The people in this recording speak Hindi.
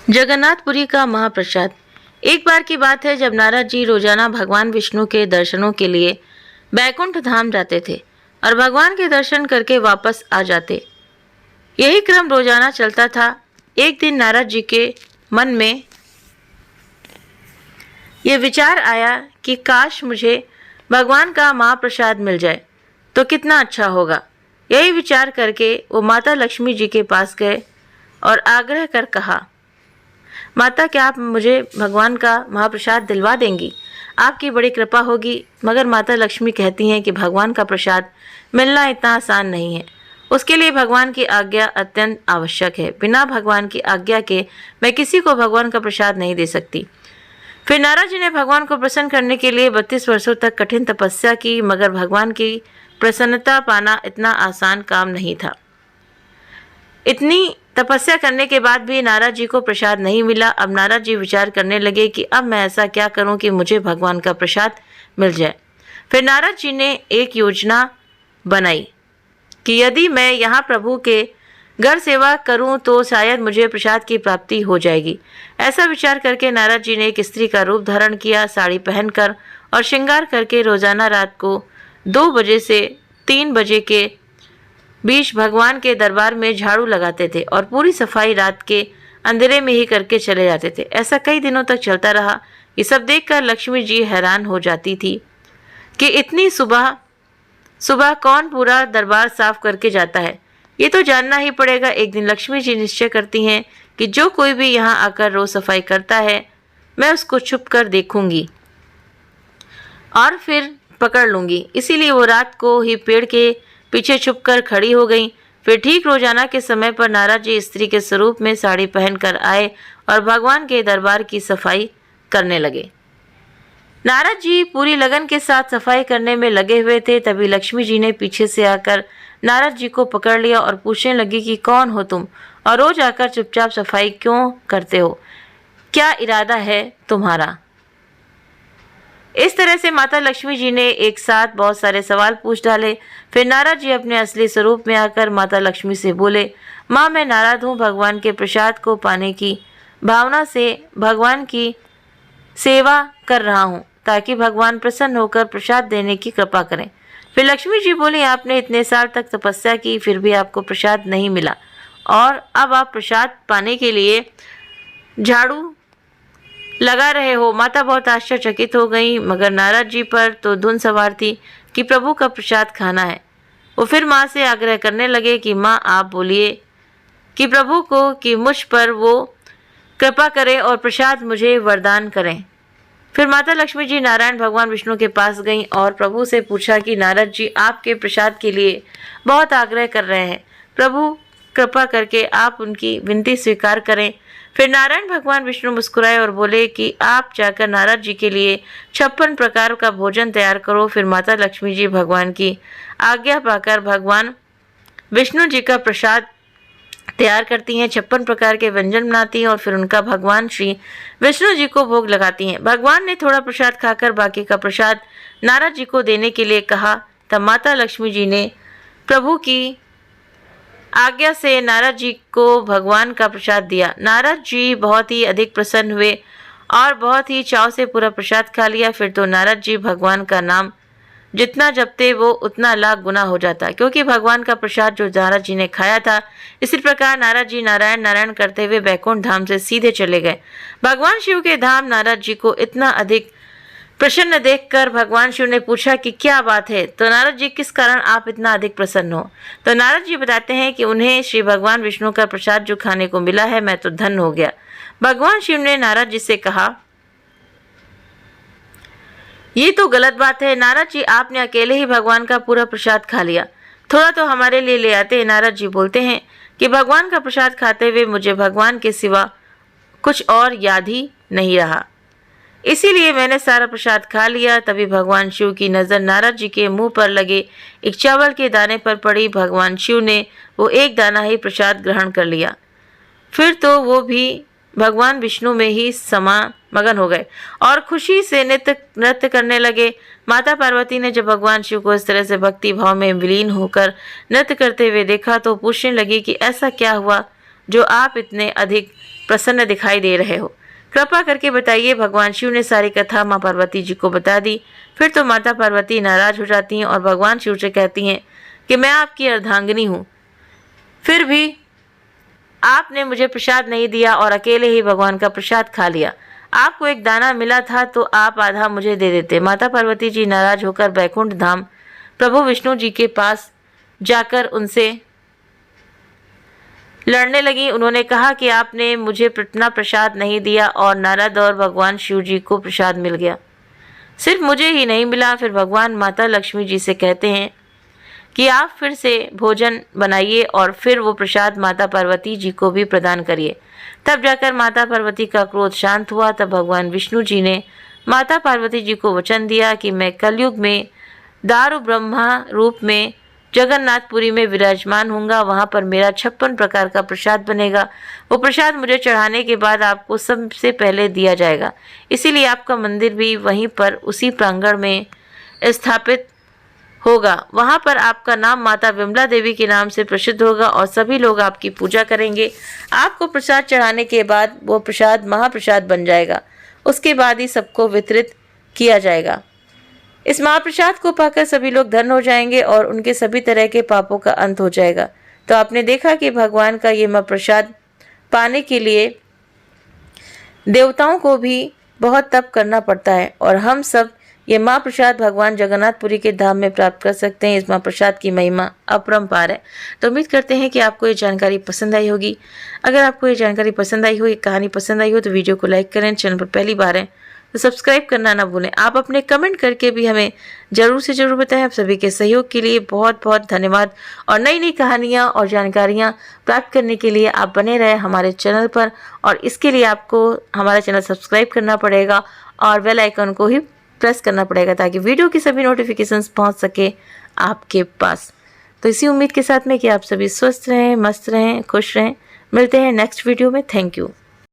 जगन्नाथपुरी का महाप्रसाद। एक बार की बात है जब नारद जी रोजाना भगवान विष्णु के दर्शनों के लिए बैकुंठ धाम जाते थे और भगवान के दर्शन करके वापस आ जाते। यही क्रम रोजाना चलता था। एक दिन नारद जी के मन में ये विचार आया कि काश मुझे भगवान का महाप्रसाद मिल जाए तो कितना अच्छा होगा। यही विचार करके वो माता लक्ष्मी जी के पास गए और आग्रह कर कहा, माता क्या आप मुझे भगवान का महाप्रसाद दिलवा देंगी? आपकी बड़ी कृपा होगी। मगर माता लक्ष्मी कहती हैं कि भगवान का प्रसाद मिलना इतना आसान नहीं है। उसके लिए भगवान की आज्ञा अत्यंत आवश्यक है। बिना भगवान की आज्ञा के मैं किसी को भगवान का प्रसाद नहीं दे सकती। फिर नारद जी ने भगवान को प्रसन्न करने के लिए 32 वर्षों तक कठिन तपस्या की, मगर भगवान की प्रसन्नता पाना इतना आसान काम नहीं था। इतनी तपस्या करने के बाद भी नारद जी को प्रसाद नहीं मिला। अब नारद जी विचार करने लगे कि अब मैं ऐसा क्या करूं कि मुझे भगवान का प्रसाद मिल जाए। फिर नारद जी ने एक योजना बनाई कि यदि मैं यहाँ प्रभु के घर सेवा करूं तो शायद मुझे प्रसाद की प्राप्ति हो जाएगी। ऐसा विचार करके नारद जी ने एक स्त्री का रूप धारण किया, साड़ी पहनकर और श्रृंगार करके रोजाना रात को 2 बजे से 3 बजे के बीच भगवान के दरबार में झाड़ू लगाते थे और पूरी सफाई रात के अंधेरे में ही करके चले जाते थे। ऐसा कई दिनों तक चलता रहा। ये सब देखकर लक्ष्मी जी हैरान हो जाती थी कि इतनी सुबह सुबह कौन पूरा दरबार साफ करके जाता है। ये तो जानना ही पड़ेगा। एक दिन लक्ष्मी जी निश्चय करती हैं कि जो कोई भी यहाँ आकर रोज सफाई करता है मैं उसको छुप कर देखूंगी और फिर पकड़ लूंगी। इसीलिए वो रात को ही पेड़ के पीछे छुपकर खड़ी हो गई। फिर ठीक रोजाना के समय पर नारद जी स्त्री के स्वरूप में साड़ी पहनकर आए और भगवान के दरबार की सफाई करने लगे। नारद जी पूरी लगन के साथ सफाई करने में लगे हुए थे। तभी लक्ष्मी जी ने पीछे से आकर नारद जी को पकड़ लिया और पूछने लगी कि कौन हो तुम और रोज आकर चुपचाप सफाई क्यों करते हो? क्या इरादा है तुम्हारा? इस तरह से माता लक्ष्मी जी ने एक साथ बहुत सारे सवाल पूछ डाले। फिर नारद जी अपने असली स्वरूप में आकर माता लक्ष्मी से बोले, माँ मैं नारद हूँ। भगवान के प्रसाद को पाने की भावना से भगवान की सेवा कर रहा हूँ ताकि भगवान प्रसन्न होकर प्रसाद देने की कृपा करें। फिर लक्ष्मी जी बोली, आपने इतने साल तक तपस्या की फिर भी आपको प्रसाद नहीं मिला और अब आप प्रसाद पाने के लिए झाड़ू लगा रहे हो। माता बहुत आश्चर्यचकित हो गई, मगर नारद जी पर तो धुन सवार थी कि प्रभु का प्रसाद खाना है। वो फिर माँ से आग्रह करने लगे कि माँ आप बोलिए कि प्रभु को कि मुझ पर वो कृपा करें और प्रसाद मुझे वरदान करें। फिर माता लक्ष्मी जी नारायण भगवान विष्णु के पास गईं और प्रभु से पूछा कि नारद जी आपके प्रसाद के लिए बहुत आग्रह कर रहे हैं, प्रभु कृपा करके आप उनकी विनती स्वीकार करें। फिर नारायण भगवान विष्णु मुस्कुराए और बोले कि आप जाकर नारद जी के लिए 56 प्रकार का भोजन तैयार करो। फिर माता लक्ष्मी जी भगवान की आज्ञा पाकर भगवान विष्णु जी का प्रसाद तैयार करती हैं, 56 प्रकार के व्यंजन बनाती हैं और फिर उनका भगवान श्री विष्णु जी को भोग लगाती हैं। भगवान ने थोड़ा प्रसाद खाकर बाकी का प्रसाद नारद जी को देने के लिए कहा। तब माता लक्ष्मी जी ने प्रभु की आज्ञा से नारद जी को भगवान का प्रसाद दिया। नारद जी बहुत ही अधिक प्रसन्न हुए और बहुत ही चाव से पूरा प्रसाद खा लिया। फिर तो नारद जी भगवान का नाम जितना जपते वो उतना लाख गुना हो जाता, क्योंकि भगवान का प्रसाद जो नारद जी ने खाया था। इसी प्रकार नारद जी नारायण नारायण करते हुए बैकुंठ धाम से सीधे चले गए। भगवान शिव के धाम नारद जी को इतना अधिक प्रसन्न देखकर भगवान शिव ने पूछा कि क्या बात है? तो नारद जी किस कारण आप इतना अधिक प्रसन्न हो? तो नारद जी बताते हैं कि उन्हें श्री भगवान विष्णु का प्रसाद जो खाने को मिला है मैं तो धन्य हो गया। भगवान शिव ने नारद जी से कहा, ये तो गलत बात है नारद जी, आपने अकेले ही भगवान का पूरा प्रसाद खा लिया, थोड़ा तो हमारे लिए ले आते। नारद जी बोलते हैं कि भगवान का प्रसाद खाते हुए मुझे भगवान के सिवा कुछ और याद ही नहीं रहा, इसीलिए मैंने सारा प्रसाद खा लिया। तभी भगवान शिव की नज़र नारद जी के मुंह पर लगे एक चावल के दाने पर पड़ी। भगवान शिव ने वो एक दाना ही प्रसाद ग्रहण कर लिया। फिर तो वो भी भगवान विष्णु में ही मगन हो गए और खुशी से नृत्य करने लगे। माता पार्वती ने जब भगवान शिव को इस तरह से भक्ति भाव में विलीन होकर नृत्य करते हुए देखा तो पूछने लगी कि ऐसा क्या हुआ जो आप इतने अधिक प्रसन्न दिखाई दे रहे हो। कृपा करके बताइए। भगवान शिव ने सारी कथा माँ पार्वती जी को बता दी। फिर तो माता पार्वती नाराज हो जाती हैं और भगवान शिव से कहती हैं कि मैं आपकी अर्धांगिनी हूँ, फिर भी आपने मुझे प्रसाद नहीं दिया और अकेले ही भगवान का प्रसाद खा लिया। आपको एक दाना मिला था तो आप आधा मुझे दे देते। माता पार्वती जी नाराज होकर बैकुंठ धाम प्रभु विष्णु जी के पास जाकर उनसे लड़ने लगी। उन्होंने कहा कि आपने मुझे इतना प्रसाद नहीं दिया और नारद और भगवान शिव जी को प्रसाद मिल गया, सिर्फ मुझे ही नहीं मिला। फिर भगवान माता लक्ष्मी जी से कहते हैं कि आप फिर से भोजन बनाइए और फिर वो प्रसाद माता पार्वती जी को भी प्रदान करिए। तब जाकर माता पार्वती का क्रोध शांत हुआ। तब भगवान विष्णु जी ने माता पार्वती जी को वचन दिया कि मैं कलयुग में दारू ब्रह्मा रूप में जगन्नाथपुरी में विराजमान हूँगा। वहाँ पर मेरा 56 प्रकार का प्रसाद बनेगा। वो प्रसाद मुझे चढ़ाने के बाद आपको सबसे पहले दिया जाएगा। इसीलिए आपका मंदिर भी वहीं पर उसी प्रांगण में स्थापित होगा। वहाँ पर आपका नाम माता विमला देवी के नाम से प्रसिद्ध होगा और सभी लोग आपकी पूजा करेंगे। आपको प्रसाद चढ़ाने के बाद वो प्रसाद महाप्रसाद बन जाएगा। उसके बाद ही सबको वितरित किया जाएगा। इस महाप्रसाद को पाकर सभी लोग धन्य हो जाएंगे और उनके सभी तरह के पापों का अंत हो जाएगा। तो आपने देखा कि भगवान का ये महाप्रसाद पाने के लिए देवताओं को भी बहुत तप करना पड़ता है और हम सब ये महाप्रसाद भगवान जगन्नाथपुरी के धाम में प्राप्त कर सकते हैं। इस महाप्रसाद की महिमा अपरंपार है। तो उम्मीद करते हैं कि आपको ये जानकारी पसंद आई होगी। अगर आपको ये जानकारी पसंद आई हो, ये कहानी पसंद आई हो तो वीडियो को लाइक करें। चैनल पर पहली बार है तो सब्सक्राइब करना ना भूलें। आप अपने कमेंट करके भी हमें ज़रूर से ज़रूर बताएं। आप सभी के सहयोग के लिए बहुत बहुत धन्यवाद। और नई नई कहानियाँ और जानकारियाँ प्राप्त करने के लिए आप बने रहें हमारे चैनल पर, और इसके लिए आपको हमारा चैनल सब्सक्राइब करना पड़ेगा और बेल आइकन को ही प्रेस करना पड़ेगा ताकि वीडियो की सभी नोटिफिकेशंस पहुंच सके आपके पास। तो इसी उम्मीद के साथ में कि आप सभी स्वस्थ रहें, मस्त रहें, खुश रहें। मिलते हैं नेक्स्ट वीडियो में। Thank you.